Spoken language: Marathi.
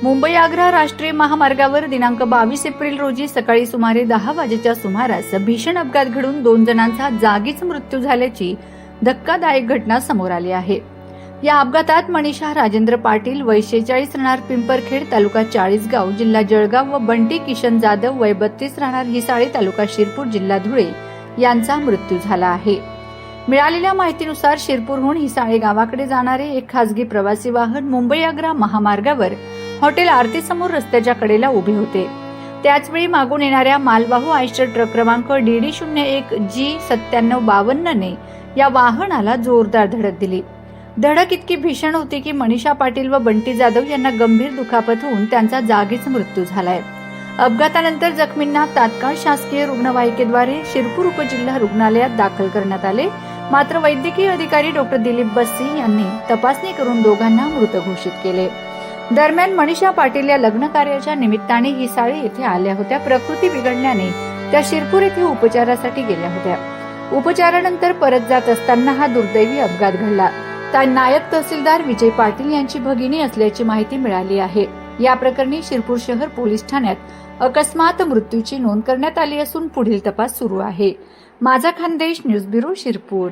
मुंबई आग्रा राष्ट्रीय महामार्गावर दिनांक 22 एप्रिल रोजी सकाळी सुमारे 10 वाजेच्या सुमारास भीषण अपघात घडून 2 जणांचा जागीच मृत्यू झाल्याची धक्कादायक घटना समोर आली आहे। या अपघातात मनीषा राजेंद्र पाटील वय 46 राहणार पिंपरखेड तालुका चाळीसगाव जिल्हा जळगाव व बंटी किशन जाधव वय 32 राहणार हिसाळे तालुका शिरपूर जिल्हा धुळे यांचा मृत्यू झाला आहे। मिळालेल्या माहितीनुसार शिरपूरहून हिसाळे गावाकडे जाणारे एक खासगी प्रवासी वाहन मुंबई आग्रा महामार्गावर हॉटेल आरती समोर रस्त्याच्या कडेला उभे होते। त्याचवेळी मागून येणाऱ्या मालवाहू आयशर ट्रक क्रमांक DD01G9752 ने या वाहनाला जोरदार धडक दिली। धडक इतकी भीषण होती की मनीषा पाटील व बंटी जाधव यांना गंभीर दुखापत होऊन त्यांचा जागीच मृत्यू झालाय। अपघातानंतर जखमींना तात्काळ शासकीय रुग्णवाहिकेद्वारे शिरपूर उपजिल्हा रुग्णालयात दाखल करण्यात आले। मात्र वैद्यकीय अधिकारी डॉक्टर दिलीप बस्सी यांनी तपासणी करून दोघांना मृत घोषित केले। दरम्यान मनीषा पाटील या लग्न कार्याच्या निमित्ताने हिसाळे येथे आल्या होत्या। प्रकृती बिघडल्याने त्या शिरपूर येथे उपचारासाठी गेल्या होत्या। उपचारानंतर परत जात असताना हा दुर्दैवी अपघात घडला। नायक तहसीलदार विजय पाटील यांची भगिनी असल्याची माहिती मिळाली आहे। या प्रकरणी शिरपूर शहर पोलीस ठाण्यात अकस्मात मृत्यूची नोंद करण्यात आली असून पुढील तपास सुरू आहे। माझा खानदेश न्यूज ब्युरो शिरपूर।